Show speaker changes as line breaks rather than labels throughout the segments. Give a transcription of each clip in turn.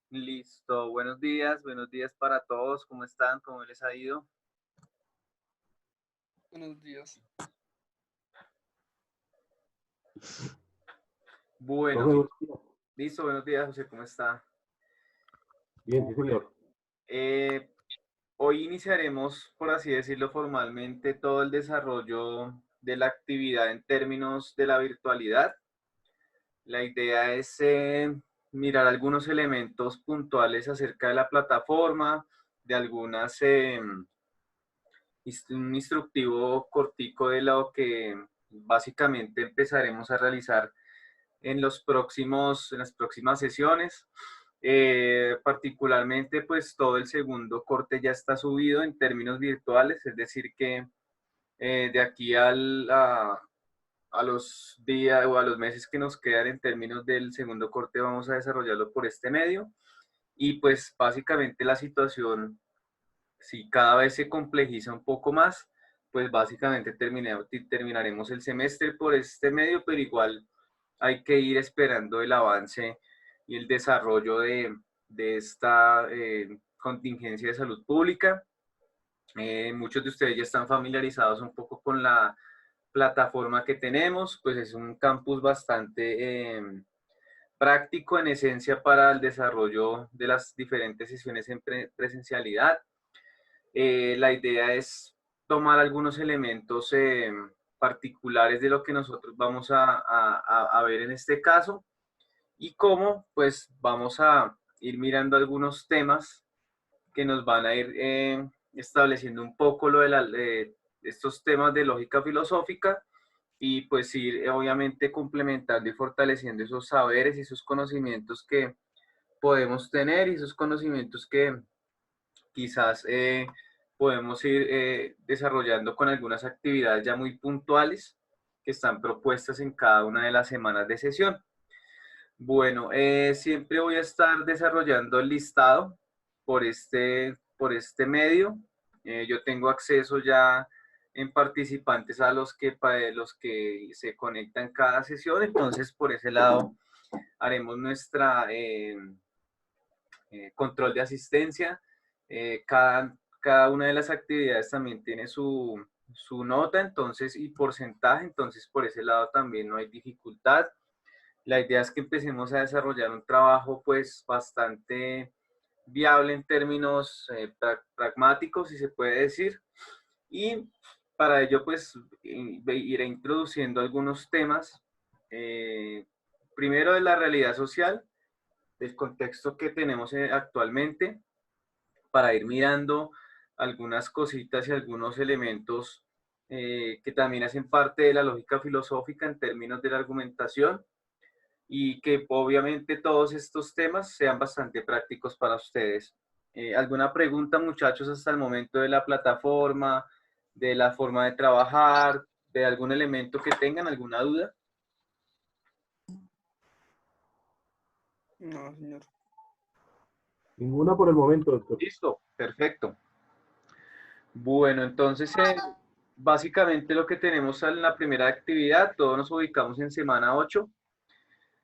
Listo, buenos días para todos, ¿cómo están? ¿Cómo les ha ido?
Buenos días.
Bueno,
Profe, buenos días.
listo, buenos días, José, ¿cómo está?
Bien, sí,
Bueno,
señor.
eh, hoy iniciaremos, por así decirlo formalmente, todo el desarrollo de la actividad en términos de la virtualidad. La idea es mirar algunos elementos puntuales acerca de la plataforma, de algunas un instructivo cortico de lo que básicamente empezaremos a realizar en en las próximas sesiones. Particularmente, pues todo el segundo corte ya está subido en términos virtuales, es decir que de aquí a los días o a los meses que nos quedan en términos del segundo corte vamos a desarrollarlo por este medio. Y pues básicamente la situación, si cada vez se complejiza un poco más, pues básicamente terminaremos el semestre por este medio, pero igual hay que ir esperando el avance y el desarrollo de esta contingencia de salud pública. Muchos de ustedes ya están familiarizados un poco con la plataforma que tenemos, pues es un campus bastante práctico en esencia para el desarrollo de las diferentes sesiones en presencialidad. La idea es tomar algunos elementos particulares de lo que nosotros vamos a ver en este caso y cómo pues vamos a ir mirando algunos temas que nos van a ir estableciendo un poco lo de estos temas de lógica filosófica y pues ir obviamente complementando y fortaleciendo esos saberes y esos conocimientos que podemos tener y esos conocimientos que quizás podemos ir desarrollando con algunas actividades ya muy puntuales que están propuestas en cada una de las semanas de sesión. Bueno, siempre voy a estar desarrollando el listado por este medio. Yo tengo acceso ya en participantes a los que se conectan cada sesión, entonces por ese lado haremos nuestra control de asistencia. Cada una de las actividades también tiene su nota, entonces, y porcentaje, entonces por ese lado también no hay dificultad. La idea es que empecemos a desarrollar un trabajo pues bastante viable en términos pragmáticos, si se puede decir, y para ello pues iré introduciendo algunos temas, primero de la realidad social, del contexto que tenemos actualmente, para ir mirando algunas cositas y algunos elementos que también hacen parte de la lógica filosófica en términos de la argumentación y que obviamente todos estos temas sean bastante prácticos para ustedes. ¿Alguna pregunta, muchachos, hasta el momento de la plataforma, de la forma de trabajar, de algún elemento que tengan, alguna duda?
No, señor.
Ninguna por el momento, doctor.
Listo, perfecto. Bueno, entonces básicamente lo que tenemos en la primera actividad, todos nos ubicamos en semana 8.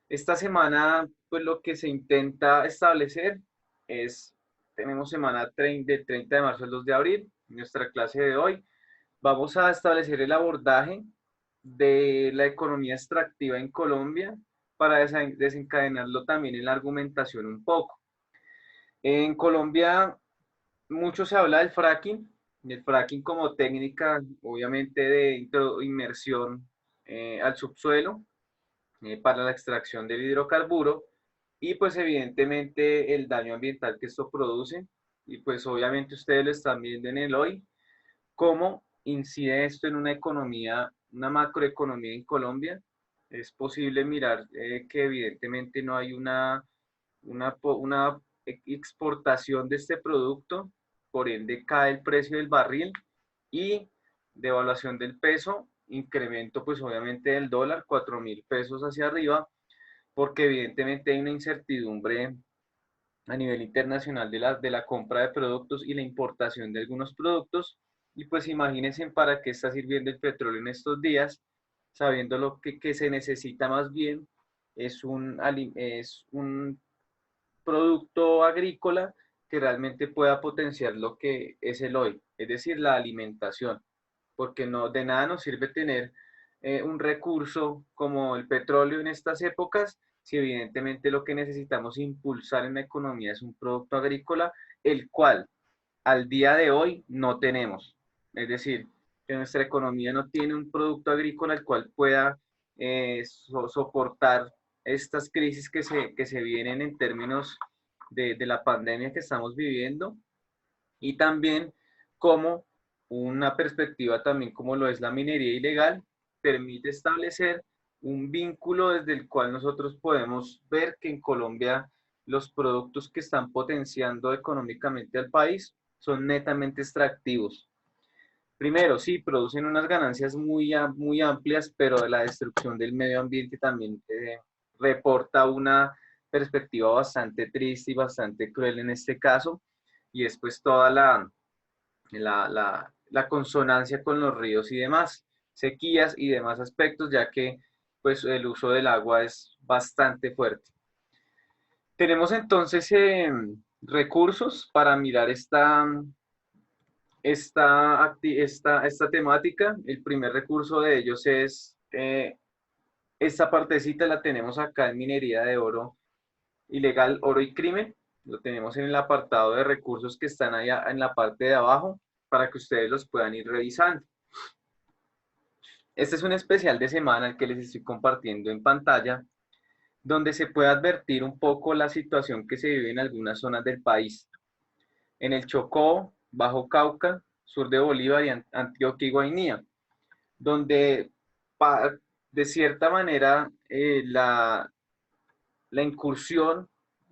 Esta semana, pues lo que se intenta establecer es, tenemos semana del 30 de marzo al 2 de abril, nuestra clase de hoy. Vamos a establecer el abordaje de la economía extractiva en Colombia para desencadenarlo también en la argumentación un poco. En Colombia mucho se habla del fracking como técnica, obviamente, de inmersión al subsuelo para la extracción del hidrocarburo y pues evidentemente el daño ambiental que esto produce y pues obviamente ustedes lo están viendo en el hoy, cómo incide esto en una economía, una macroeconomía en Colombia. Es posible mirar que evidentemente no hay una exportación de este producto, por ende cae el precio del barril y devaluación del peso, incremento pues obviamente del dólar, 4.000 pesos hacia arriba, porque evidentemente hay una incertidumbre a nivel internacional de la compra de productos y la importación de algunos productos. Y pues imagínense para qué está sirviendo el petróleo en estos días, sabiendo lo que se necesita más bien es un producto agrícola que realmente pueda potenciar lo que es el hoy, es decir, la alimentación, porque no, de nada nos sirve tener un recurso como el petróleo en estas épocas, si evidentemente lo que necesitamos impulsar en la economía es un producto agrícola, el cual al día de hoy no tenemos. Es decir, que nuestra economía no tiene un producto agrícola el cual pueda soportar estas crisis que se vienen en términos de la pandemia que estamos viviendo y también como una perspectiva también como lo es la minería ilegal, permite establecer un vínculo desde el cual nosotros podemos ver que en Colombia los productos que están potenciando económicamente al país son netamente extractivos. Primero, sí, producen unas ganancias muy amplias, pero la destrucción del medio ambiente también reporta una perspectiva bastante triste y bastante cruel en este caso, y es pues toda la consonancia con los ríos y demás, sequías y demás aspectos, ya que pues el uso del agua es bastante fuerte. Tenemos entonces recursos para mirar esta temática. El primer recurso de ellos es, esta partecita la tenemos acá en minería de oro ilegal, oro y crimen. Lo tenemos en el apartado de recursos que están allá en la parte de abajo para que ustedes los puedan ir revisando. Este es un especial de semana el que les estoy compartiendo en pantalla, donde se puede advertir un poco la situación que se vive en algunas zonas del país. En el Chocó, Bajo Cauca, sur de Bolívar y Antioquia y Guainía, donde de cierta manera la incursión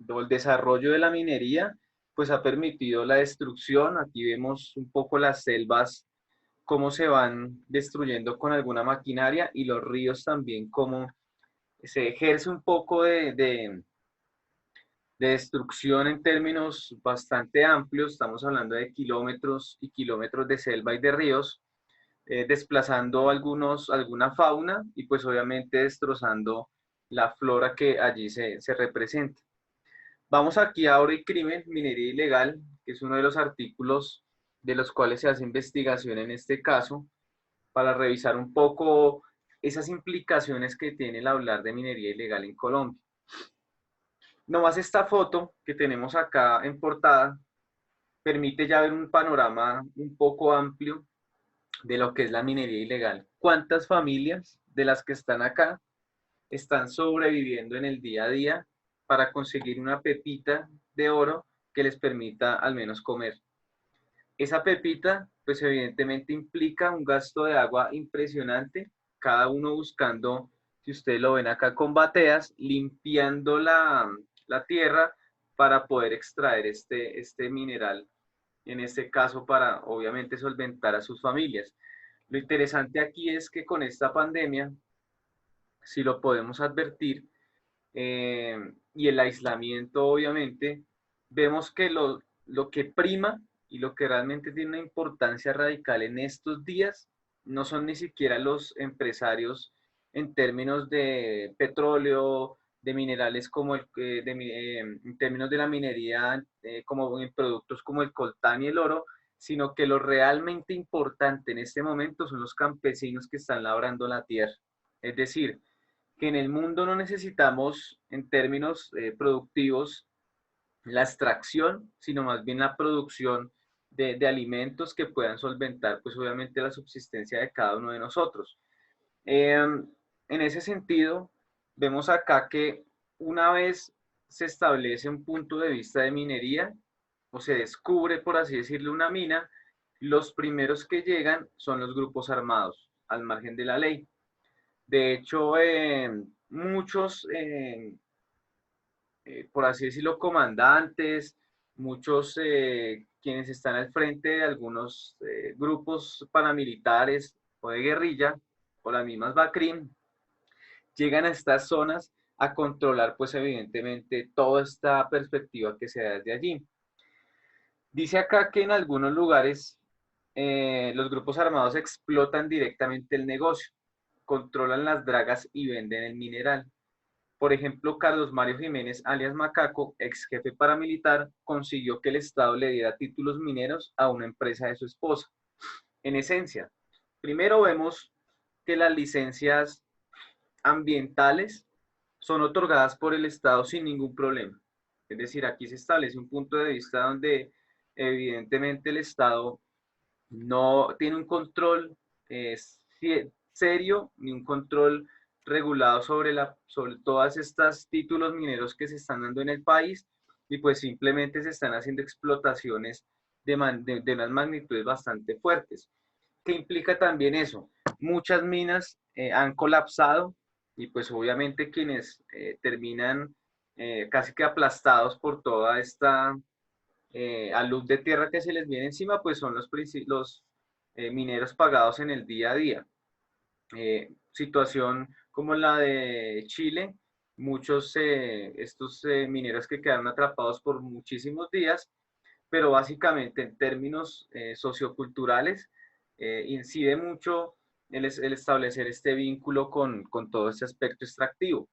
o el desarrollo de la minería pues ha permitido la destrucción. Aquí vemos un poco las selvas, cómo se van destruyendo con alguna maquinaria y los ríos también, cómo se ejerce un poco de destrucción en términos bastante amplios. Estamos hablando de kilómetros y kilómetros de selva y de ríos, desplazando alguna fauna y pues obviamente destrozando la flora que allí se representa. Vamos aquí a oro y crimen, minería ilegal, que es uno de los artículos de los cuales se hace investigación en este caso, para revisar un poco esas implicaciones que tiene el hablar de minería ilegal en Colombia. Nomás esta foto que tenemos acá en portada permite ya ver un panorama un poco amplio de lo que es la minería ilegal. ¿Cuántas familias de las que están acá están sobreviviendo en el día a día para conseguir una pepita de oro que les permita al menos comer? Esa pepita, pues evidentemente implica un gasto de agua impresionante, cada uno buscando, si ustedes lo ven acá con bateas, limpiando la tierra para poder extraer este mineral, en este caso para obviamente solventar a sus familias. Lo interesante aquí es que con esta pandemia, si lo podemos advertir, y el aislamiento obviamente, vemos que lo que prima y lo que realmente tiene una importancia radical en estos días no son ni siquiera los empresarios en términos de petróleo, de minerales como en términos de la minería, como en productos como el coltán y el oro, sino que lo realmente importante en este momento son los campesinos que están labrando la tierra. Es decir, que en el mundo no necesitamos en términos productivos la extracción, sino más bien la producción de alimentos que puedan solventar, pues obviamente la subsistencia de cada uno de nosotros. En ese sentido, vemos acá que una vez se establece un punto de vista de minería, o se descubre, por así decirlo, una mina, los primeros que llegan son los grupos armados, al margen de la ley. De hecho, muchos, por así decirlo, comandantes, muchos quienes están al frente de algunos grupos paramilitares o de guerrilla, o las mismas BACRIM, llegan a estas zonas a controlar, pues evidentemente, toda esta perspectiva que se da desde allí. Dice acá que en algunos lugares los grupos armados explotan directamente el negocio, controlan las dragas y venden el mineral. Por ejemplo, Carlos Mario Jiménez, alias Macaco, ex jefe paramilitar, consiguió que el Estado le diera títulos mineros a una empresa de su esposa. En esencia, primero vemos que las licencias ambientales son otorgadas por el Estado sin ningún problema. Es decir, aquí se establece un punto de vista donde evidentemente el Estado no tiene un control serio ni un control regulado sobre todas estas títulos mineros que se están dando en el país y pues simplemente se están haciendo explotaciones de unas magnitudes bastante fuertes. ¿Qué implica también eso? Muchas minas han colapsado y pues obviamente quienes terminan casi que aplastados por toda esta a luz de tierra que se les viene encima, pues son los mineros pagados en el día a día. Situación como la de Chile, muchos estos mineros que quedaron atrapados por muchísimos días, pero básicamente en términos socioculturales incide mucho el establecer este vínculo con todo este aspecto extractivo.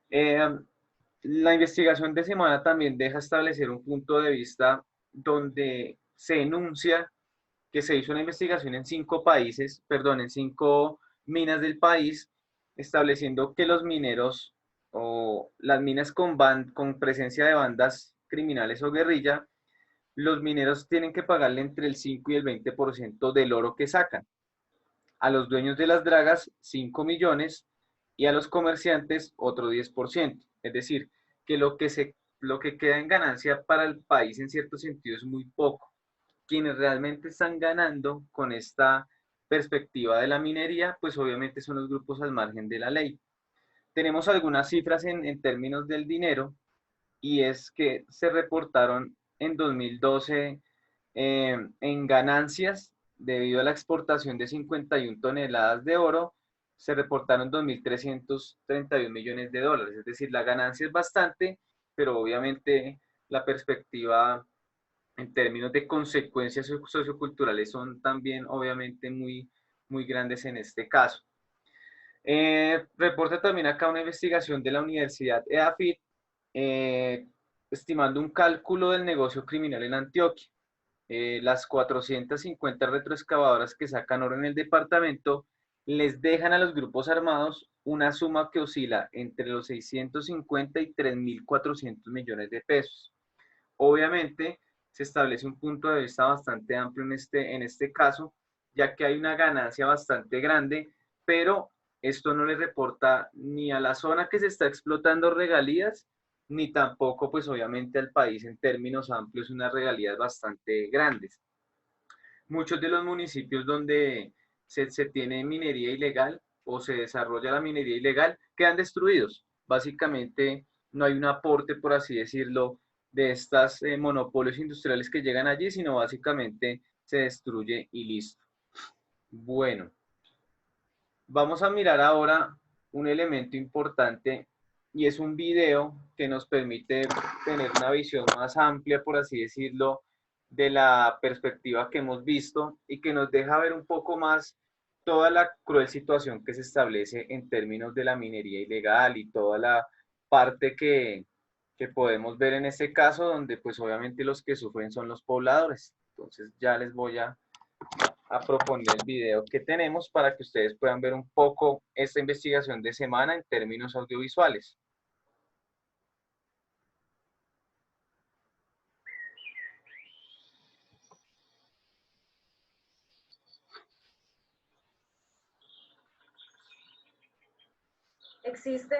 La investigación de semana también deja establecer un punto de vista donde se enuncia que se hizo una investigación en 5 países, perdón, en 5 minas del país, estableciendo que los mineros o las minas con presencia de bandas criminales o guerrilla, los mineros tienen que pagarle entre el 5 y el 20% del oro que sacan. A los dueños de las dragas, 5 millones y a los comerciantes otro 10%. Es decir, que lo que queda en ganancia para el país en cierto sentido es muy poco. Quienes realmente están ganando con esta perspectiva de la minería, pues obviamente son los grupos al margen de la ley. Tenemos algunas cifras en términos del dinero y es que se reportaron en 2012 en ganancias debido a la exportación de 51 toneladas de oro, se reportaron 2.331 millones de dólares. Es decir, la ganancia es bastante, pero obviamente la perspectiva en términos de consecuencias socioculturales son también obviamente muy grandes en este caso. Reporta también acá una investigación de la Universidad EAFIT, estimando un cálculo del negocio criminal en Antioquia. Las 450 retroexcavadoras que sacan oro en el departamento les dejan a los grupos armados una suma que oscila entre los 650 y 3.400 millones de pesos. Obviamente, se establece un punto de vista bastante amplio en este caso, ya que hay una ganancia bastante grande, pero esto no le reporta ni a la zona que se está explotando regalías, ni tampoco, pues obviamente al país en términos amplios, unas regalías bastante grandes. Muchos de los municipios donde se tiene minería ilegal o se desarrolla la minería ilegal quedan destruidos. Básicamente no hay un aporte, por así decirlo, de estos monopolios industriales que llegan allí, sino básicamente se destruye y listo. Bueno, vamos a mirar ahora un elemento importante y es un video que nos permite tener una visión más amplia, por así decirlo, de la perspectiva que hemos visto y que nos deja ver un poco más toda la cruel situación que se establece en términos de la minería ilegal y toda la parte que podemos ver en este caso, donde pues obviamente los que sufren son los pobladores. Entonces ya les voy a proponer el video que tenemos para que ustedes puedan ver un poco esta investigación de semana en términos audiovisuales.
Existe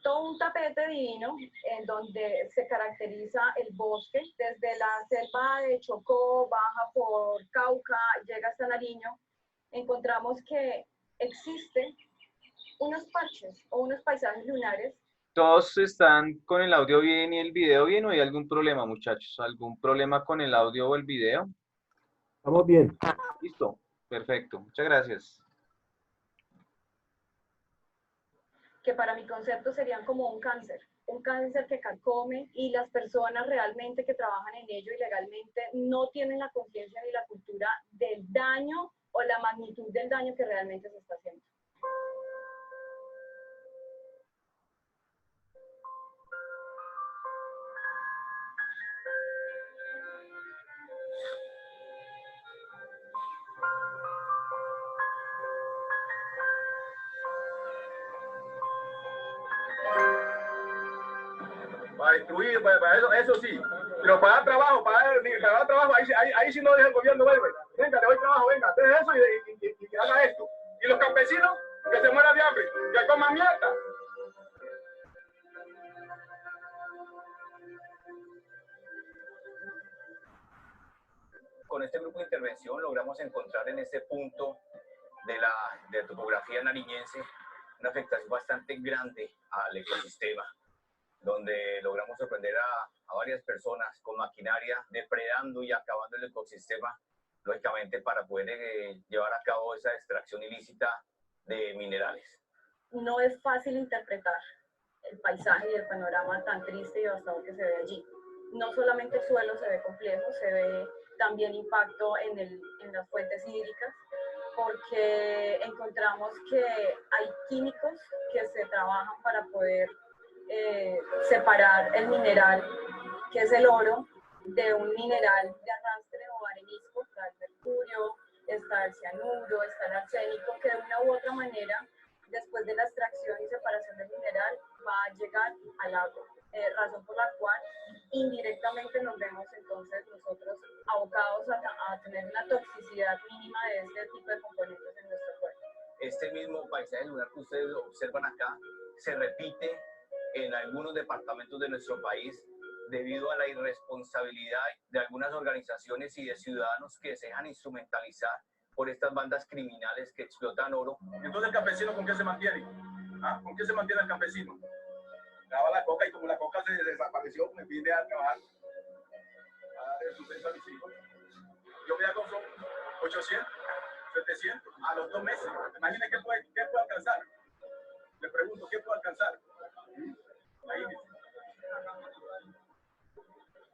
todo un tapete divino en donde se caracteriza el bosque, desde la selva de Chocó, baja por Cauca, llega hasta Nariño, encontramos que existen unos parches o unos paisajes lunares.
¿Todos están con el audio bien y el video bien o hay algún problema, muchachos? ¿Algún problema con el audio o el video?
Estamos bien.
Listo, perfecto, muchas gracias.
Que para mi concepto serían como un cáncer que carcome y las personas realmente que trabajan en ello ilegalmente no tienen la conciencia ni la cultura del daño o la magnitud del daño que realmente se está haciendo.
para destruir, para eso sí. Pero para dar trabajo, ahí sí no deja el gobierno, venga, te doy trabajo, venga, deje eso y que haga esto. Y los campesinos, que se mueran de hambre, que coman mierda.
Con este grupo de intervención logramos encontrar en este punto de la topografía nariñense una afectación bastante grande al ecosistema, donde logramos sorprender a varias personas con maquinaria depredando y acabando el ecosistema, lógicamente para poder llevar a cabo esa extracción ilícita de minerales.
No es fácil interpretar el paisaje y el panorama tan triste y devastador que se ve allí. No solamente el suelo se ve complejo, se ve también impacto en las fuentes hídricas, porque encontramos que hay químicos que se trabajan para poder separar el mineral, que es el oro, de un mineral de arrastre o arenisco. Está el mercurio, está el cianuro, está el arsénico, que de una u otra manera, después de la extracción y separación del mineral, va a llegar al agua, razón por la cual indirectamente nos vemos entonces nosotros abocados a tener una toxicidad mínima de este tipo de componentes en nuestro cuerpo.
Este mismo paisaje lunar que ustedes observan acá se repite en algunos departamentos de nuestro país debido a la irresponsabilidad de algunas organizaciones y de ciudadanos que se dejan instrumentalizar por estas bandas criminales que explotan oro.
Entonces el campesino, ¿con qué se mantiene? ¿Ah? ¿Con qué se mantiene el campesino? Graba la coca y como la coca se desapareció, me vine a trabajar, a darle sustento a mis hijos. Yo me da con 800, 700 a los 2 meses. Imagínense qué puede alcanzar. Le pregunto, ¿qué puede alcanzar? Imagínense.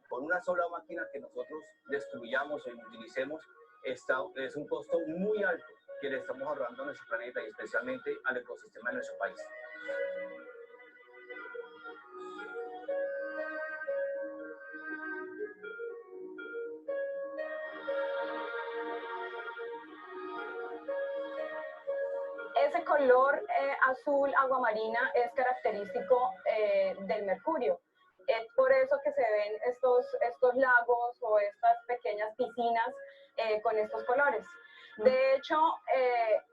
Con una sola máquina que nosotros destruyamos y utilicemos, es un costo muy alto que le estamos ahorrando a nuestro planeta y especialmente al ecosistema de nuestro país.
Ese color azul aguamarina es característico del mercurio. Es por eso que se ven estos lagos o estas pequeñas piscinas con estos colores. De hecho,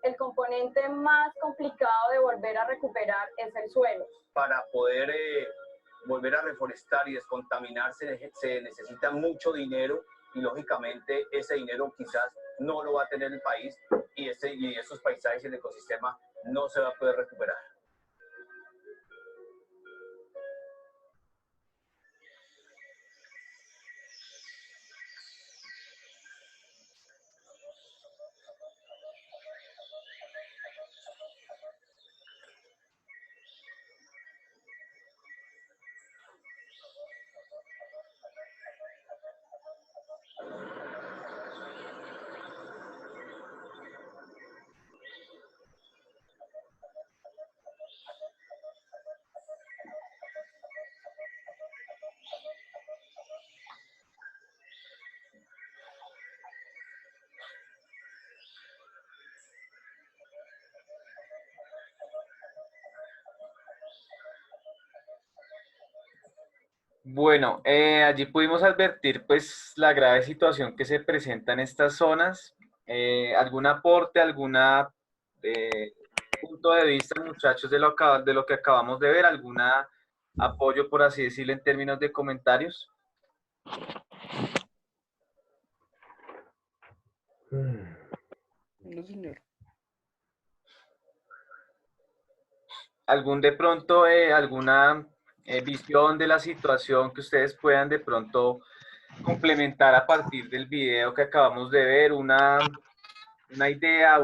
el componente más complicado de volver a recuperar es el suelo.
Para poder volver a reforestar y descontaminarse se necesita mucho dinero y lógicamente ese dinero quizás no lo va a tener el país y esos paisajes y el ecosistema no se va a poder recuperar.
Bueno, allí pudimos advertir pues la grave situación que se presenta en estas zonas. ¿Algún aporte, alguna punto de vista, muchachos, de lo que acabamos de ver? ¿Alguna apoyo, por así decirlo, en términos de comentarios?
No, señor.
¿Algún de pronto, alguna visión de la situación que ustedes puedan de pronto complementar a partir del video que acabamos de ver? Una idea,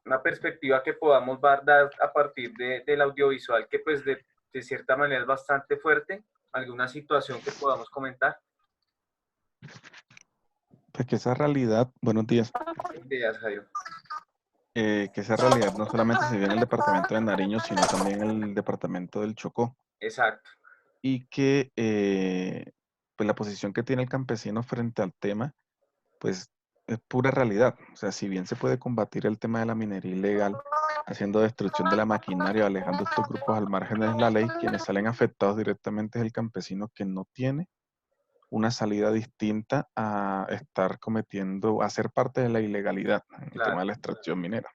una perspectiva que podamos dar a partir del audiovisual que pues de cierta manera es bastante fuerte. ¿Alguna situación que podamos comentar?
Pues que esa realidad, buenos días,
Buenos días, Jairo.
que esa realidad no solamente se ve en el departamento de Nariño, sino también en el departamento del Chocó.
Exacto.
Y que pues la posición que tiene el campesino frente al tema, pues es pura realidad. O sea, si bien se puede combatir el tema de la minería ilegal, haciendo destrucción de la maquinaria, alejando estos grupos al margen de la ley. Quienes salen afectados directamente es el campesino, que no tiene una salida distinta a estar cometiendo, a ser parte de la ilegalidad en el tema
Claro.
de la extracción minera.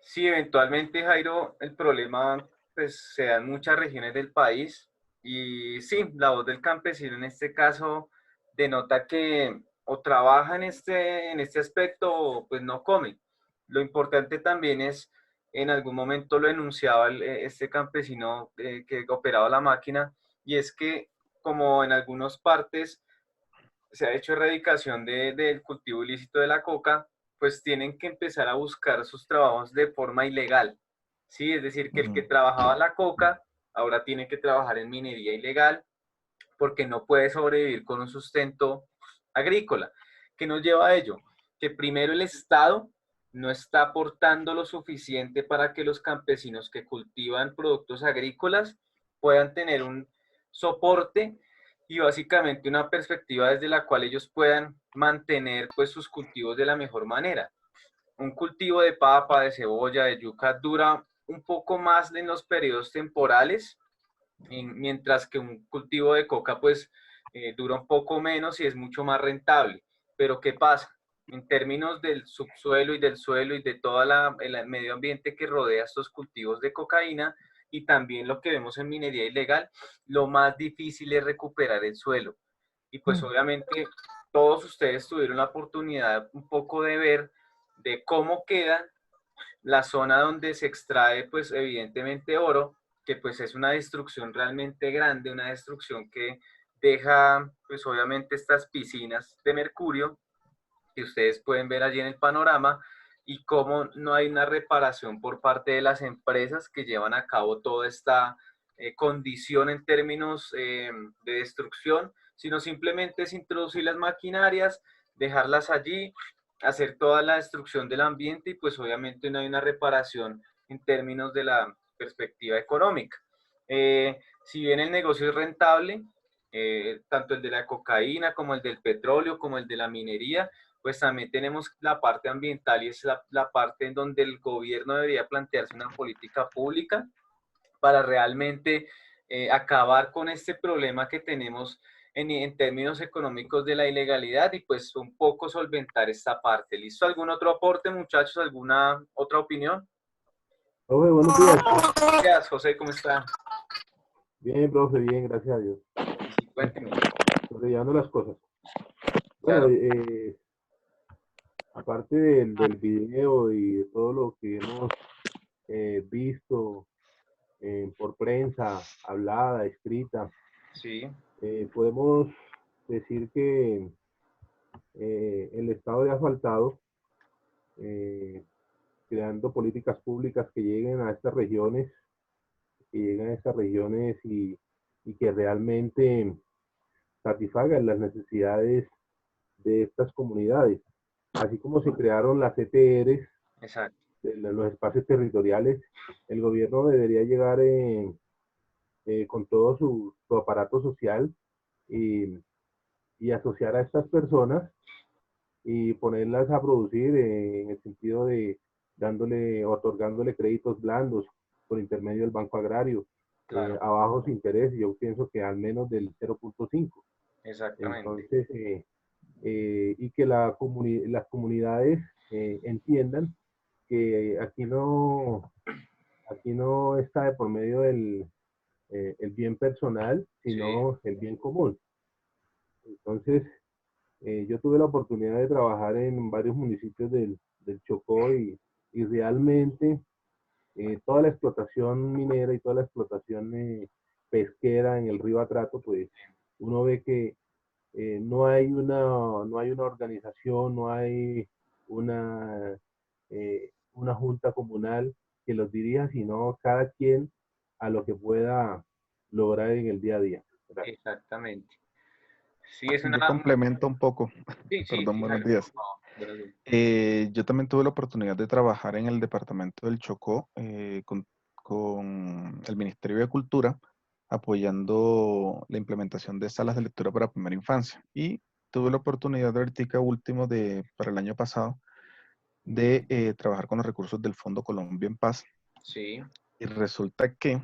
Sí, eventualmente, Jairo, el problema pues se da en muchas regiones del país y sí, la voz del campesino en este caso denota que o trabaja en este aspecto o pues no come. Lo importante también es, en algún momento lo enunciaba este campesino que operaba la máquina, y es que como en algunas partes se ha hecho erradicación del cultivo ilícito de la coca, pues tienen que empezar a buscar sus trabajos de forma ilegal. Sí, es decir, que el que trabajaba la coca ahora tiene que trabajar en minería ilegal porque no puede sobrevivir con un sustento agrícola. ¿Qué nos lleva a ello? Que primero el Estado no está aportando lo suficiente para que los campesinos que cultivan productos agrícolas puedan tener un soporte y básicamente una perspectiva desde la cual ellos puedan mantener pues sus cultivos de la mejor manera. Un cultivo de papa, de cebolla, de yuca dura un poco más en los periodos temporales, mientras que un cultivo de coca pues dura un poco menos y es mucho más rentable. Pero ¿qué pasa? En términos del subsuelo y del suelo y de todo el medio ambiente que rodea estos cultivos de cocaína, y también lo que vemos en minería ilegal, lo más difícil es recuperar el suelo. Y pues obviamente todos ustedes tuvieron la oportunidad un poco de ver de cómo queda la zona donde se extrae pues evidentemente oro, que pues es una destrucción realmente grande, una destrucción que deja pues obviamente estas piscinas de mercurio que ustedes pueden ver allí en el panorama, y cómo no hay una reparación por parte de las empresas que llevan a cabo toda esta condición en términos de destrucción, sino simplemente es introducir las maquinarias, dejarlas allí, hacer toda la destrucción del ambiente y pues obviamente no hay una reparación en términos de la perspectiva económica. Si bien el negocio es rentable, tanto el de la cocaína como el del petróleo, como el de la minería, pues también tenemos la parte ambiental y es la parte en donde el gobierno debería plantearse una política pública para realmente acabar con este problema que tenemos en términos económicos de la ilegalidad y pues un poco solventar esta parte. ¿Listo? ¿Algún otro aporte, muchachos? ¿Alguna otra opinión?
Profe, buenos días.
Gracias, José, ¿cómo está?
Bien, profe, bien, gracias a Dios.
Sí, cuénteme.
Sobrellevando las cosas. Bueno,
Claro.
aparte del video y de todo lo que hemos visto por prensa, hablada, escrita,
Sí,
podemos decir que el Estado le ha faltado eh, creando políticas públicas que lleguen a estas regiones, y que realmente satisfagan las necesidades de estas comunidades. Así como se crearon las ETRs,
exacto.
los espacios territoriales, el gobierno debería llegar con todo su aparato social y, y asociar a estas personas y ponerlas a producir en el sentido de otorgándole créditos blandos por intermedio del Banco Agrario,
Claro,
a bajos intereses, yo pienso que al menos del 0.5.
exactamente.
Entonces, y que las comunidades entiendan que aquí no está de por medio el bien personal,
Sí,
sino el bien común. Entonces, yo tuve la oportunidad de trabajar en varios municipios del Chocó y realmente toda la explotación minera y toda la explotación pesquera en el río Atrato, pues uno ve que no hay una organización, no hay una junta comunal que los dirija, sino cada quien a lo que pueda lograr en el día a día. Gracias.
exactamente. Sí, es
Yo complemento un poco.
Sí, sí,
Perdón,
sí,
buenos
Jairo,
días.
por favor. Buenos días.
Yo también tuve la oportunidad de trabajar en el departamento del Chocó con el Ministerio de Cultura, apoyando la implementación de salas de lectura para primera infancia. Y tuve la oportunidad de ahorita último para el año pasado de trabajar con los recursos del Fondo Colombia en Paz.
Sí,
Y resulta que,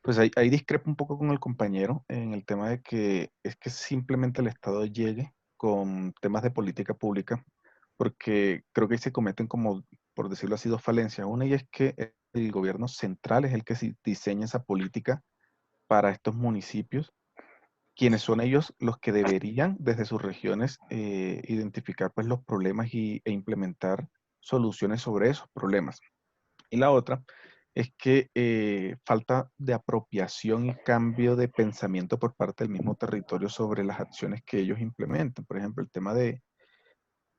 pues ahí discrepo un poco con el compañero en el tema de que es que simplemente el Estado llegue con temas de política pública, porque creo que ahí se cometen como, por decirlo así, dos falencias. Una y es que el gobierno central es el que diseña esa política para estos municipios, quienes son ellos los que deberían desde sus regiones identificar pues los problemas e implementar soluciones sobre esos problemas. Y la otra es que falta de apropiación y cambio de pensamiento por parte del mismo territorio sobre las acciones que ellos implementan. Por ejemplo, el tema de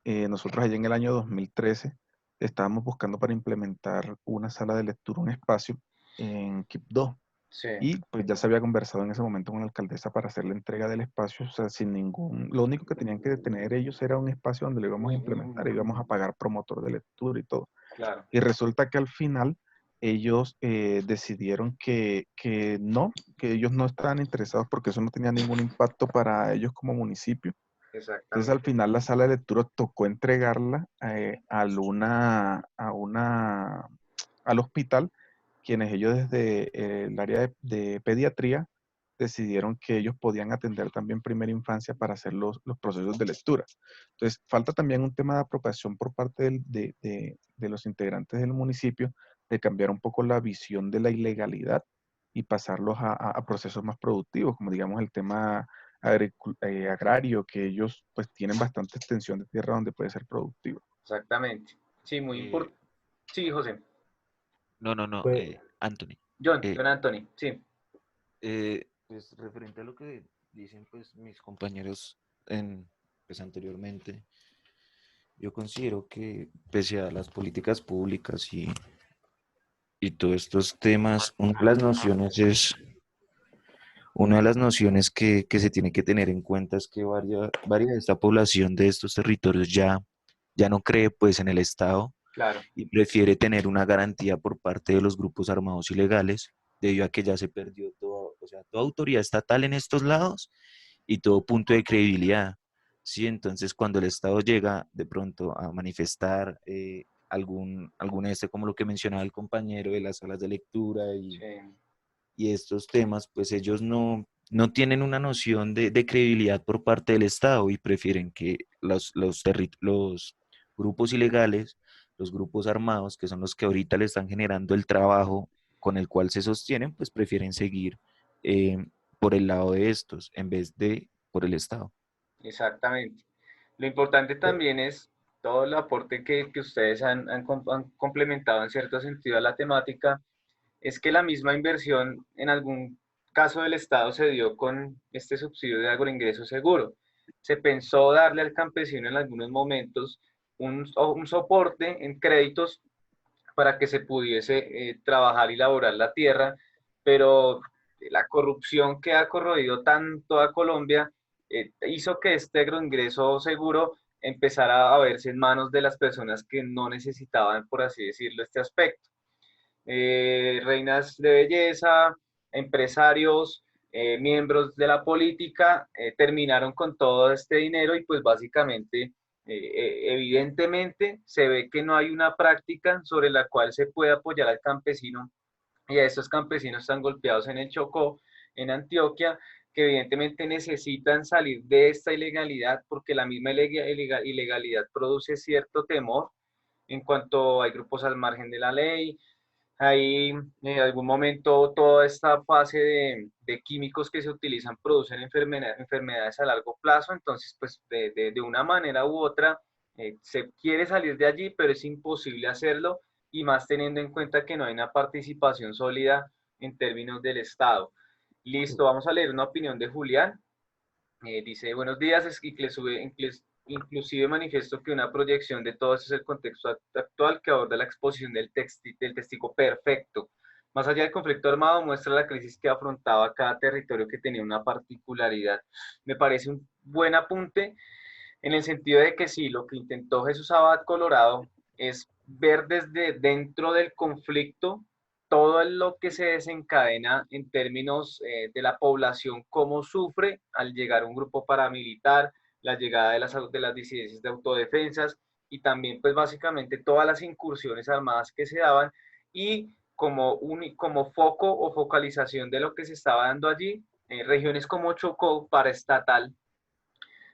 nosotros allá en el año 2013 estábamos buscando para implementar una sala de lectura, un espacio en Quibdó.
sí,
Y pues ya se había conversado en ese momento con la alcaldesa para hacer la entrega del espacio, o sea, sin ningún, lo único que tenían que tener ellos era un espacio donde lo íbamos a implementar, íbamos a pagar promotor de lectura y todo.
claro.
Y resulta que al final ellos decidieron que no, que ellos no estaban interesados porque eso no tenía ningún impacto para ellos como municipio. Entonces al
Exactamente.
final la sala de lectura tocó entregarla al hospital, quienes ellos desde el área de pediatría decidieron que ellos podían atender también primera infancia para hacer los procesos de lectura. Entonces, falta también un tema de apropiación por parte de los integrantes del municipio, de cambiar un poco la visión de la ilegalidad y pasarlos a procesos más productivos, como digamos el tema agrario, que ellos pues tienen bastante extensión de tierra donde puede ser productivo.
Exactamente. Sí, muy
Eh,
importante. Sí, José.
no,
Pues,
Anthony.
John Anthony, sí.
Pues referente a lo que dicen pues mis compañeros pues anteriormente, yo considero que pese a las políticas públicas y todos estos temas, una de las nociones que se tiene que tener en cuenta es que varias de esta población de estos territorios ya no cree pues en el Estado
Claro,
y prefiere tener una garantía por parte de los grupos armados ilegales, debido a que ya se perdió todo, o sea, toda autoridad estatal en estos lados y todo punto de credibilidad. Sí, entonces cuando el Estado llega de pronto a manifestar como lo que mencionaba el compañero de las salas de lectura
sí,
y estos temas, pues ellos no tienen una noción de credibilidad por parte del Estado y prefieren que los grupos ilegales, los grupos armados, que son los que ahorita le están generando el trabajo con el cual se sostienen, pues prefieren seguir eh, por el lado de estos en vez de por el Estado.
exactamente. Lo importante también es todo el aporte que ustedes han complementado en cierto sentido a la temática, es que la misma inversión en algún caso del Estado se dio con este subsidio de agroingreso seguro. Se pensó darle al campesino en algunos momentos un soporte en créditos para que se pudiese trabajar y laborar la tierra, pero la corrupción que ha corroído tanto a Colombia hizo que este agroingreso seguro empezara a verse en manos de las personas que no necesitaban, por así decirlo, este aspecto. Reinas de belleza, empresarios, miembros de la política, terminaron con todo este dinero y pues básicamente, evidentemente, se ve que no hay una práctica sobre la cual se pueda apoyar al campesino y a estos campesinos están golpeados en el Chocó, en Antioquia, que evidentemente necesitan salir de esta ilegalidad porque la misma ilegalidad produce cierto temor en cuanto hay grupos al margen de la ley, hay en algún momento toda esta fase de químicos que se utilizan producen enfermedades a largo plazo, entonces pues de una manera u otra se quiere salir de allí, pero es imposible hacerlo y más teniendo en cuenta que no hay una participación sólida en términos del Estado. Listo, vamos a leer una opinión de Julián. Dice, buenos días, es que inclusive manifiesto que una proyección de todo eso es el contexto actual que aborda la exposición del testigo perfecto. Más allá del conflicto armado, muestra la crisis que afrontaba cada territorio que tenía una particularidad. Me parece un buen apunte en el sentido de que sí, lo que intentó Jesús Abad Colorado es ver desde dentro del conflicto todo lo que se desencadena en términos de la población, cómo sufre al llegar un grupo paramilitar, la llegada de las disidencias de autodefensas, y también pues básicamente todas las incursiones armadas que se daban, y como foco o focalización de lo que se estaba dando allí, regiones como Chocó, paraestatal,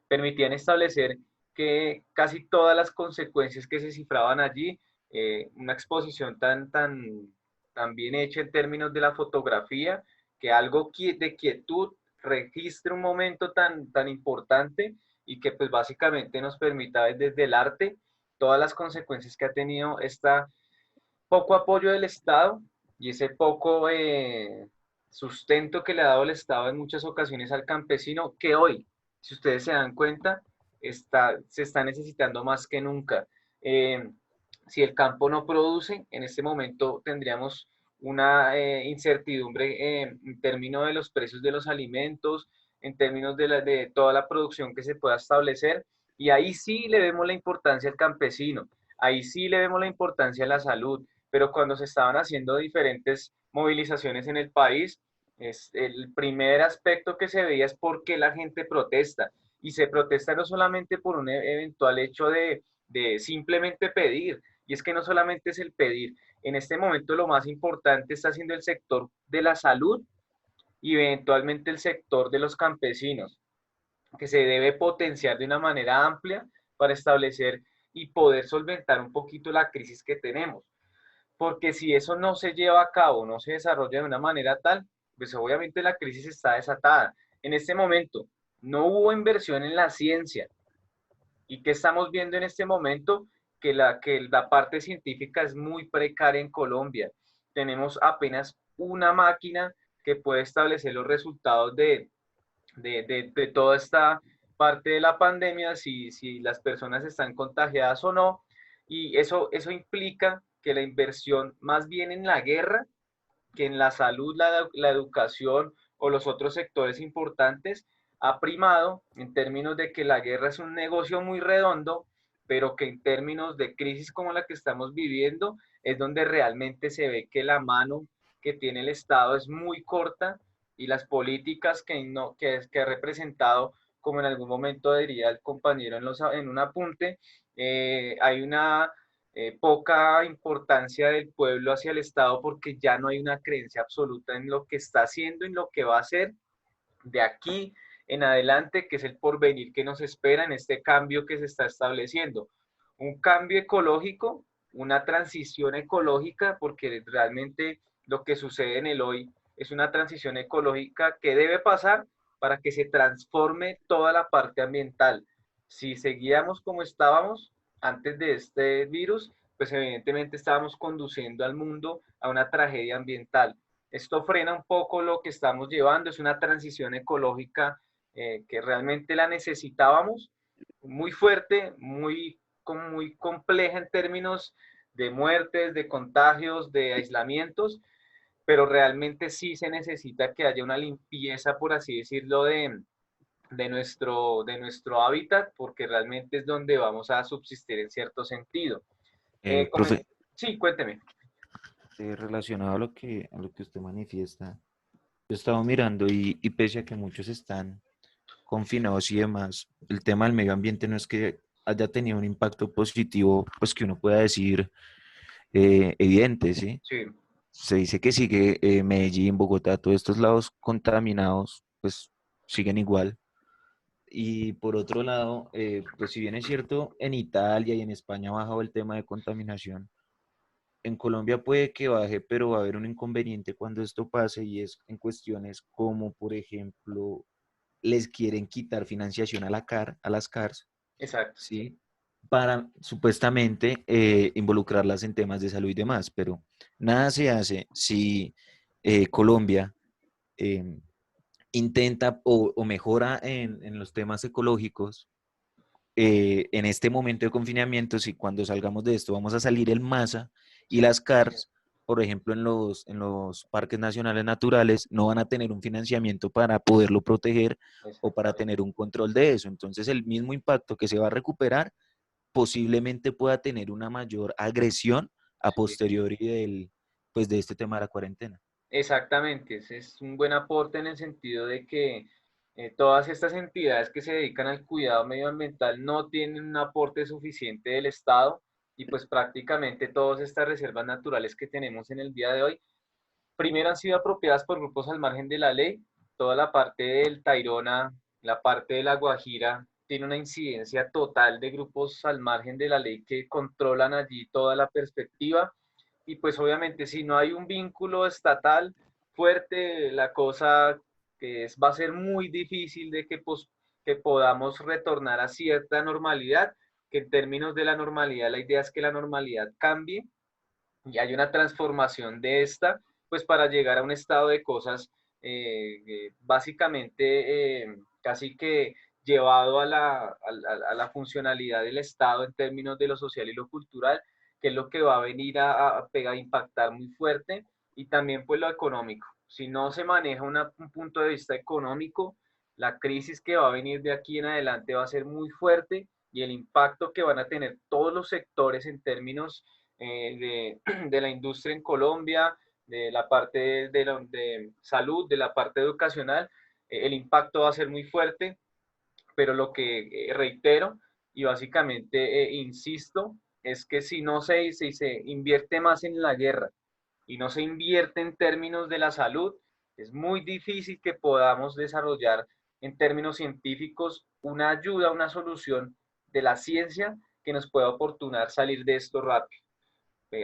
permitían establecer que casi todas las consecuencias que se cifraban allí, una exposición tan bien hecha en términos de la fotografía, que algo de quietud registre un momento tan importante y que pues básicamente nos permita ver desde el arte todas las consecuencias que ha tenido esta poco apoyo del Estado y ese poco sustento que le ha dado el Estado en muchas ocasiones al campesino, que hoy, si ustedes se dan cuenta, se está necesitando más que nunca. Si el campo no produce, en este momento tendríamos una incertidumbre en términos de los precios de los alimentos, en términos de toda la producción que se pueda establecer, y ahí sí le vemos la importancia al campesino, ahí sí le vemos la importancia a la salud, pero cuando se estaban haciendo diferentes movilizaciones en el país, el primer aspecto que se veía es por qué la gente protesta, y se protesta no solamente por un eventual hecho de simplemente pedir, y es que no solamente es el pedir, en este momento lo más importante está siendo el sector de la salud y eventualmente el sector de los campesinos, que se debe potenciar de una manera amplia para establecer y poder solventar un poquito la crisis que tenemos. Porque si eso no se lleva a cabo, no se desarrolla de una manera tal, pues obviamente la crisis está desatada. En este momento no hubo inversión en la ciencia. ¿Y qué estamos viendo en este momento? Que la parte científica es muy precaria en Colombia. Tenemos apenas una máquina que puede establecer los resultados de toda esta parte de la pandemia, si las personas están contagiadas o no, y eso implica que la inversión más bien en la guerra que en la salud, la educación o los otros sectores importantes ha primado en términos de que la guerra es un negocio muy redondo, pero que en términos de crisis como la que estamos viviendo es donde realmente se ve que la mano que tiene el Estado es muy corta y las políticas que ha representado, como en algún momento diría el compañero en un apunte, hay una poca importancia del pueblo hacia el Estado porque ya no hay una creencia absoluta en lo que está haciendo, en lo que va a hacer de aquí en adelante, que es el porvenir que nos espera en este cambio que se está estableciendo. Un cambio ecológico, una transición ecológica, porque realmente lo que sucede en el hoy es una transición ecológica que debe pasar para que se transforme toda la parte ambiental. Si seguíamos como estábamos antes de este virus, pues evidentemente estábamos conduciendo al mundo a una tragedia ambiental. Esto frena un poco lo que estamos llevando, es una transición ecológica que realmente la necesitábamos, muy fuerte, muy compleja en términos de muertes, de contagios, de aislamientos, pero realmente sí se necesita que haya una limpieza, por así decirlo, de nuestro hábitat, porque realmente es donde vamos a subsistir en cierto sentido.
Profe,
Sí, cuénteme.
relacionado a lo que usted manifiesta, yo estaba mirando y pese a que muchos están confinados y demás, el tema del medio ambiente no es que haya tenido un impacto positivo, pues que uno pueda decir evidente, ¿sí?
Sí,
Se dice que sigue Medellín, Bogotá, todos estos lados contaminados, pues siguen igual. Y por otro lado, pues si bien es cierto, en Italia y en España ha bajado el tema de contaminación, en Colombia puede que baje, pero va a haber un inconveniente cuando esto pase y es en cuestiones como, por ejemplo, les quieren quitar financiación a las CARS,
exacto.
¿sí? Para supuestamente involucrarlas en temas de salud y demás, pero nada se hace si Colombia eh, intenta o mejora en los temas ecológicos en este momento de confinamiento, si cuando salgamos de esto vamos a salir en masa y
Sí,
las CARS, por ejemplo, en los parques nacionales naturales, no van a tener un financiamiento para poderlo proteger o para
exactamente.
tener un control de eso. Entonces, el mismo impacto que se va a recuperar posiblemente pueda tener una mayor agresión a
Sí.
posteriori pues, de este tema de la cuarentena.
Exactamente, ese es un buen aporte en el sentido de que Todas estas entidades que se dedican al cuidado medioambiental no tienen un aporte suficiente del Estado y pues prácticamente todas estas reservas naturales que tenemos en el día de hoy, primero han sido apropiadas por grupos al margen de la ley. Toda la parte del Tayrona, la parte de la Guajira, tiene una incidencia total de grupos al margen de la ley que controlan allí toda la perspectiva. Y pues obviamente si no hay un vínculo estatal fuerte, la cosa va a ser muy difícil de que, pues, que podamos retornar a cierta normalidad, que en términos de la normalidad, la idea es que la normalidad cambie y hay una transformación de esta, pues para llegar a un estado de cosas básicamente casi que llevado a la funcionalidad del Estado en términos de lo social y lo cultural, que es lo que va a venir a pegar, a impactar muy fuerte, y también pues lo económico. Si no se maneja un punto de vista económico, la crisis que va a venir de aquí en adelante va a ser muy fuerte y el impacto que van a tener todos los sectores en términos de la industria en Colombia, de la parte de salud, de la parte educacional, el impacto va a ser muy fuerte, pero lo que reitero y básicamente insisto es que si no si se invierte más en la guerra y no se invierte en términos de la salud, es muy difícil que podamos desarrollar en términos científicos una ayuda, una solución de la ciencia que nos pueda oportunar salir de esto rápido.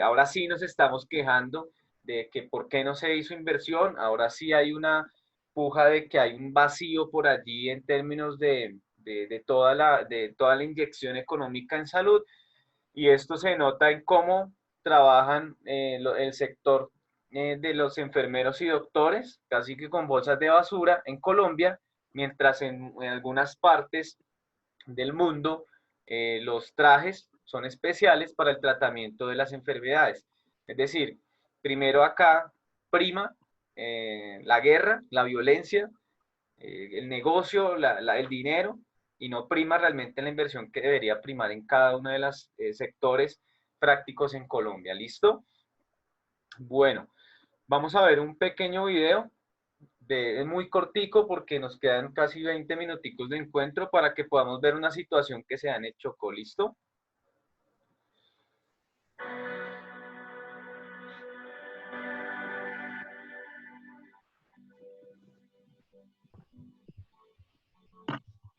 Ahora sí nos estamos quejando de que por qué no se hizo inversión, ahora sí hay una puja de que hay un vacío por allí en términos de toda la inyección económica en salud, y esto se nota en cómo trabajan el sector de los enfermeros y doctores, casi que con bolsas de basura en Colombia, mientras en algunas partes del mundo, los trajes son especiales para el tratamiento de las enfermedades. Es decir, primero acá prima la guerra, la violencia, el negocio, el dinero, y no prima realmente la inversión que debería primar en cada uno de los sectores prácticos en Colombia. ¿Listo? Bueno, vamos a ver un pequeño video es muy cortico porque nos quedan casi 20 minuticos de encuentro para que podamos ver una situación que se da en el Chocó. ¿Listo?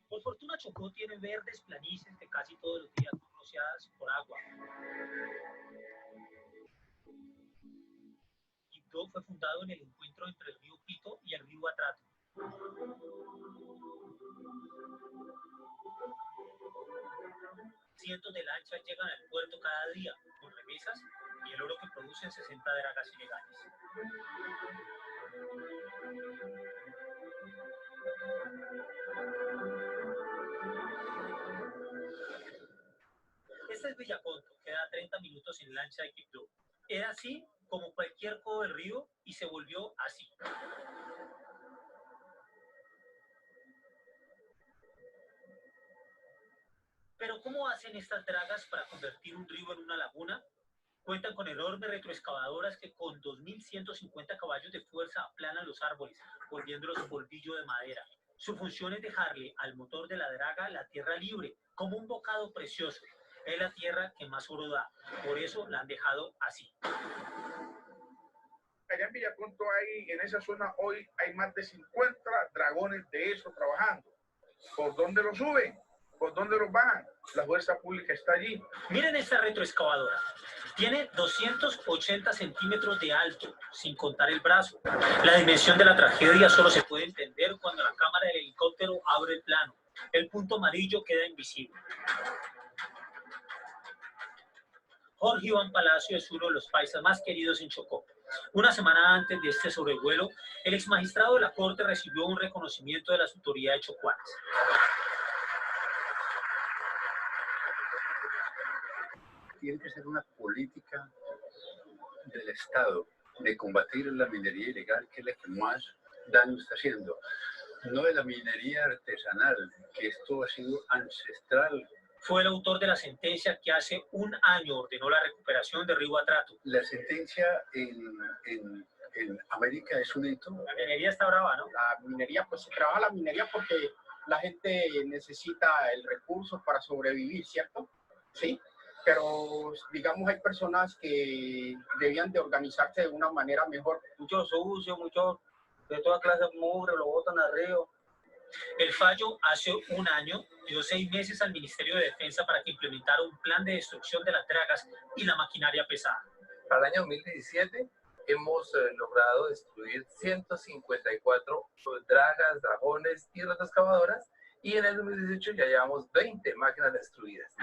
Por fortuna, Chocó tiene verdes planicies que casi todos los días son rociadas por agua. Quibdó fue fundado en el encuentro entre el río Quito y el río Atrato. Cientos de lanchas llegan al puerto cada día con remesas y el oro que producen 60 dragas ilegales. Este es Villaconto, queda a 30 minutos en lancha de Quibdó. Era así como cualquier codo del río y se volvió así. Pero ¿cómo hacen estas dragas para convertir un río en una laguna? Cuentan con enormes retroexcavadoras que con 2.150 caballos de fuerza aplanan los árboles, volviéndolos polvillo de madera. Su función es dejarle al motor de la draga la tierra libre, como un bocado precioso. Es la tierra que más oro da, por eso la han dejado así.
Allá en Villaconto en esa zona hoy hay más de 50 dragones de eso trabajando. ¿Por dónde los suben? ¿Por dónde los bajan? La fuerza pública está allí.
Miren esta retroexcavadora. Tiene 280 centímetros de alto, sin contar el brazo. La dimensión de la tragedia solo se puede entender cuando la cámara del helicóptero abre el plano. El punto amarillo queda invisible. Jorge Iván Palacio es uno de los paisas más queridos en Chocó. Una semana antes de este sobrevuelo, el exmagistrado de la Corte recibió un reconocimiento de las autoridades chocuanas.
Tiene que ser una política del Estado de combatir la minería ilegal, que es la que más daño está haciendo. No de la minería artesanal, que esto ha sido ancestral.
Fue el autor de la sentencia que hace un año ordenó la recuperación de Río Atrato.
La sentencia en en América es un hito.
La minería está brava, ¿no?
La minería, pues se trabaja la minería porque la gente necesita el recurso para sobrevivir, ¿cierto? Sí, pero digamos hay personas que debían de organizarse de una manera mejor.
Muchos sucios, muchos de toda clase de mugre, lo botan al río.
El fallo hace un año dio 6 meses al Ministerio de Defensa para que implementara un plan de destrucción de las dragas y la maquinaria pesada.
Para el año 2017 hemos logrado destruir 154 dragas, dragones y retroexcavadoras, y en el 2018 ya llevamos 20 máquinas destruidas.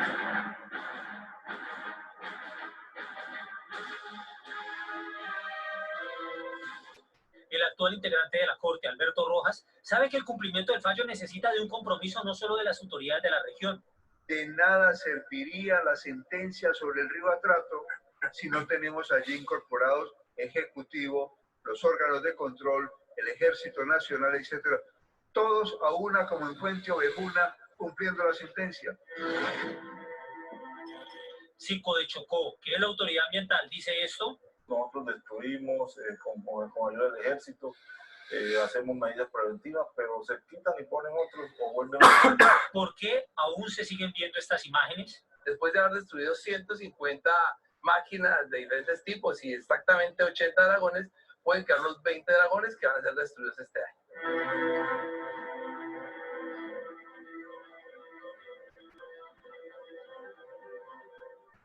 El actual integrante de la Corte, Alberto Rojas, sabe que el cumplimiento del fallo necesita de un compromiso no solo de las autoridades de la región.
De nada serviría la sentencia sobre el río Atrato si no tenemos allí incorporados Ejecutivo, los órganos de control, el Ejército Nacional, etcétera, todos a una como en Fuente Ovejuna cumpliendo la sentencia.
Cico de Chocó, que es la autoridad ambiental, dice esto.
Nosotros destruimos con ayuda del ejército, hacemos medidas preventivas, pero se quitan y ponen otros o vuelven a...
¿Por qué aún se siguen viendo estas imágenes?
Después de haber destruido 150 máquinas de diferentes tipos y exactamente 80 dragones, pueden quedar los 20 dragones que van a ser destruidos este año.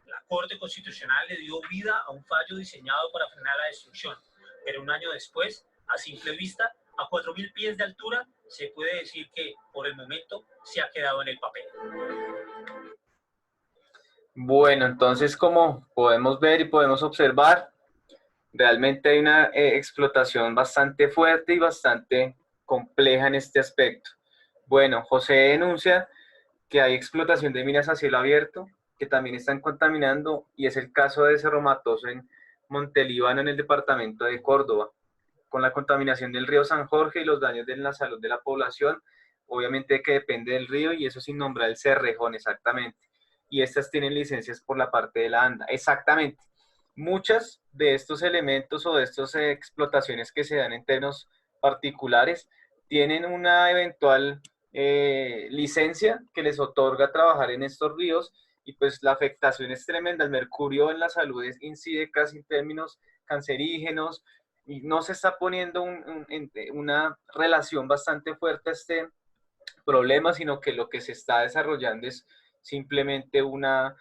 La Corte Constitucional le dio vida a un fallo diseñado para frenar la destrucción, pero un año después, a simple vista, a 4.000 pies de altura, se puede decir que, por el momento, se ha quedado en el papel.
Bueno, entonces como podemos ver y podemos observar, realmente hay una explotación bastante fuerte y bastante compleja en este aspecto. Bueno, José denuncia que hay explotación de minas a cielo abierto, que también están contaminando, y es el caso de Cerro Matoso en Montelíbano, en el departamento de Córdoba, con la contaminación del río San Jorge y los daños en la salud de la población, obviamente que depende del río, y eso sin nombrar el Cerrejón, exactamente. Y estas tienen licencias por la parte de la ANDA, exactamente. Muchas de estos elementos o de estas explotaciones que se dan en terrenos particulares tienen una eventual licencia que les otorga trabajar en estos ríos, y pues la afectación es tremenda. El mercurio en la salud incide casi en términos cancerígenos, y no se está poniendo una relación bastante fuerte a este problema, sino que lo que se está desarrollando es simplemente una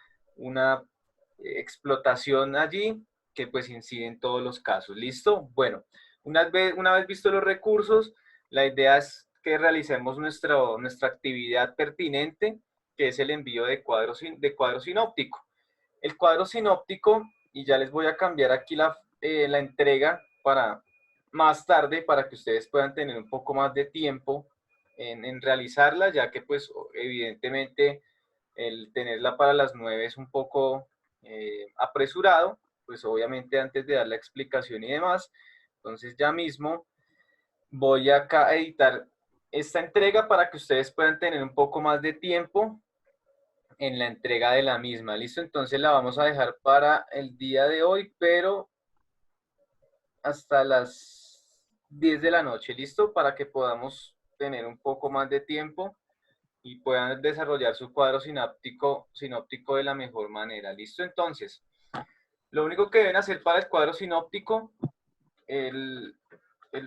explotación allí que pues incide en todos los casos. ¿Listo? Bueno, una vez visto los recursos, la idea es que realicemos nuestra actividad pertinente, que es el envío de cuadro sinóptico. El cuadro sinóptico, y ya les voy a cambiar aquí la entrega para más tarde, para que ustedes puedan tener un poco más de tiempo en realizarla, ya que pues evidentemente el tenerla para las 9 es un poco apresurado, pues obviamente antes de dar la explicación y demás. Entonces ya mismo voy acá a editar esta entrega para que ustedes puedan tener un poco más de tiempo en la entrega de la misma. ¿Listo? Entonces la vamos a dejar para el día de hoy, pero hasta las 10 de la noche. ¿Listo? Para que podamos tener un poco más de tiempo y puedan desarrollar su cuadro sinóptico de la mejor manera. ¿Listo? Entonces, lo único que deben hacer para el cuadro sinóptico, el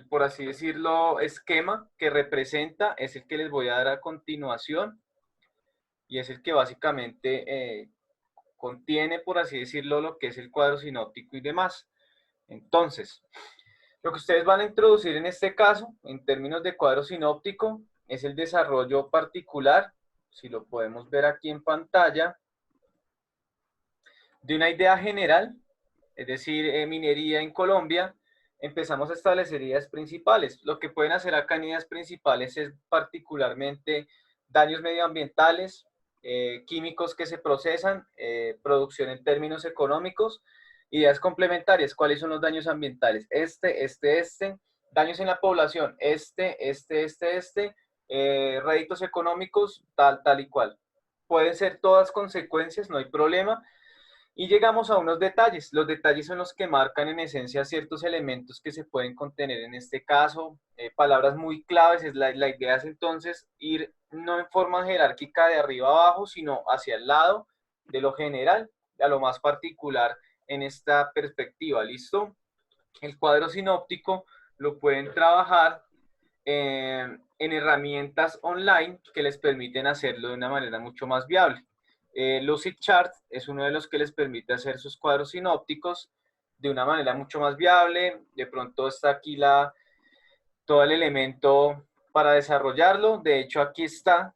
por así decirlo, esquema que representa, es el que les voy a dar a continuación, y es el que básicamente contiene, por así decirlo, lo que es el cuadro sinóptico y demás. Entonces, lo que ustedes van a introducir en este caso, en términos de cuadro sinóptico, es el desarrollo particular, si lo podemos ver aquí en pantalla, de una idea general, es decir, minería en Colombia. Empezamos a establecer ideas principales. Lo que pueden hacer acá en ideas principales es particularmente daños medioambientales, químicos que se procesan, producción en términos económicos, ideas complementarias. ¿Cuáles son los daños ambientales? Daños en la población, réditos económicos, tal y cual. Pueden ser todas consecuencias, no hay problema. Y llegamos a unos detalles. Los detalles son los que marcan en esencia ciertos elementos que se pueden contener en este caso. Palabras muy claves. La idea es entonces ir no en forma jerárquica de arriba abajo, sino hacia el lado de lo general a lo más particular en esta perspectiva. ¿Listo? El cuadro sinóptico lo pueden trabajar en herramientas online que les permiten hacerlo de una manera mucho más viable. Lucidchart es uno de los que les permite hacer sus cuadros sinópticos de una manera mucho más viable. De pronto está aquí todo el elemento para desarrollarlo. De hecho, aquí está,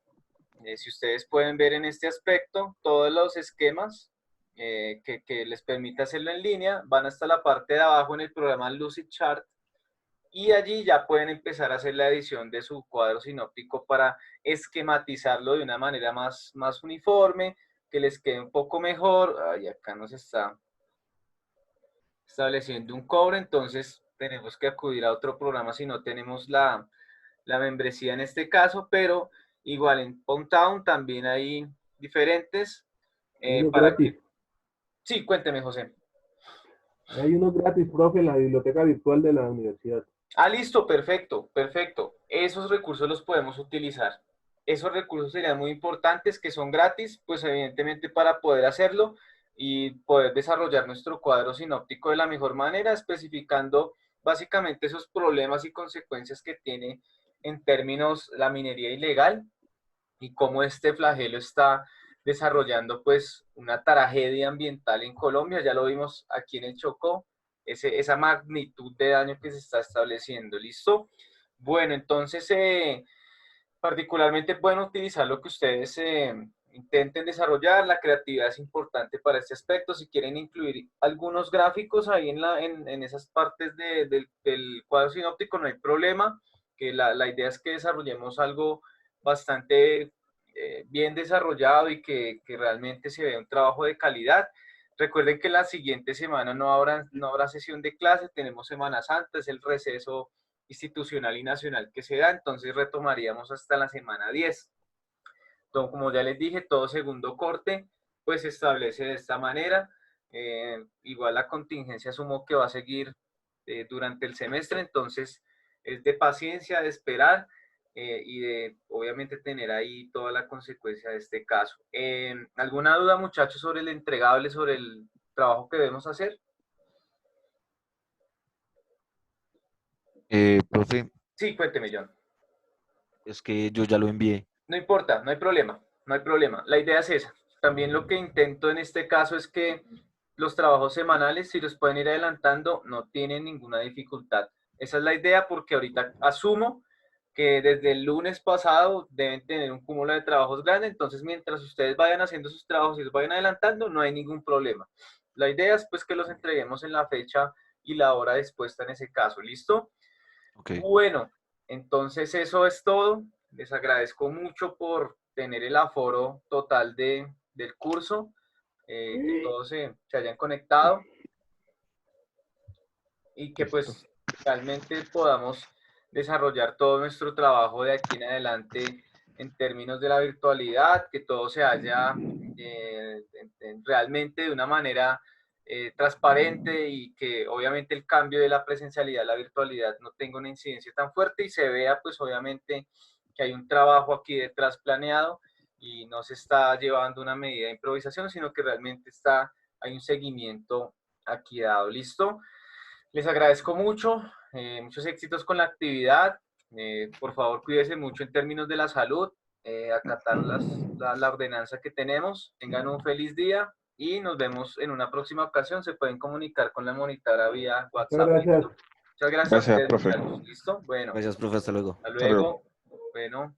si ustedes pueden ver en este aspecto, todos los esquemas que les permite hacerlo en línea, van hasta la parte de abajo en el programa Lucidchart, y allí ya pueden empezar a hacer la edición de su cuadro sinóptico para esquematizarlo de una manera más uniforme, que les quede un poco mejor. Ay, acá nos está estableciendo un cobre, entonces tenemos que acudir a otro programa si no tenemos la membresía en este caso, pero igual en Poundtown también hay diferentes.
Gratis.
Sí, cuénteme, José.
Hay uno gratis, profe, en la biblioteca virtual de la universidad.
Ah, listo, perfecto, perfecto. Esos recursos los podemos utilizar. Esos recursos serían muy importantes, que son gratis, pues evidentemente para poder hacerlo y poder desarrollar nuestro cuadro sinóptico de la mejor manera, especificando básicamente esos problemas y consecuencias que tiene en términos la minería ilegal y cómo este flagelo está desarrollando pues una tragedia ambiental en Colombia. Ya lo vimos aquí en el Chocó, esa magnitud de daño que se está estableciendo. ¿Listo? Bueno, entonces particularmente pueden utilizar lo que ustedes intenten desarrollar. La creatividad es importante para este aspecto. Si quieren incluir algunos gráficos ahí en esas partes del cuadro sinóptico, no hay problema, que la idea es que desarrollemos algo bastante bien desarrollado y que realmente se vea un trabajo de calidad. Recuerden que la siguiente semana no habrá sesión de clase, tenemos Semana Santa, es el receso institucional y nacional que se da, entonces retomaríamos hasta la semana 10. Entonces, como ya les dije, todo segundo corte pues se establece de esta manera. Igual la contingencia asumo que va a seguir durante el semestre, entonces es de paciencia, de esperar y de obviamente tener ahí toda la consecuencia de este caso. ¿Alguna duda, muchachos, sobre el entregable, sobre el trabajo que debemos hacer?
Profe.
Sí, cuénteme, John.
Es que yo ya lo envié.
No importa, no hay problema, no hay problema. La idea es esa. También lo que intento en este caso es que los trabajos semanales, si los pueden ir adelantando, no tienen ninguna dificultad. Esa es la idea, porque ahorita asumo que desde el lunes pasado deben tener un cúmulo de trabajos grande, entonces mientras ustedes vayan haciendo sus trabajos y los vayan adelantando, no hay ningún problema. La idea es pues que los entreguemos en la fecha y la hora dispuesta en ese caso. ¿Listo?
Okay.
Bueno, entonces eso es todo. Les agradezco mucho por tener el aforo total del curso, que todos se hayan conectado y que pues realmente podamos desarrollar todo nuestro trabajo de aquí en adelante en términos de la virtualidad, que todo se haya realmente de una manera transparente y que obviamente el cambio de la presencialidad a la virtualidad no tenga una incidencia tan fuerte y se vea pues obviamente que hay un trabajo aquí detrás planeado y no se está llevando una medida de improvisación, sino que realmente hay un seguimiento aquí dado. ¿Listo? Les agradezco mucho, muchos éxitos con la actividad. Por favor, cuídense mucho en términos de la salud, acatar la ordenanza que tenemos. Tengan un feliz día y nos vemos en una próxima ocasión. Se pueden comunicar con la monitora vía WhatsApp.
Muchas gracias.
Muchas gracias.
Gracias,
a ustedes,
profe.
¿listo? Bueno.
Gracias, profe. Hasta luego.
Hasta luego. Bueno.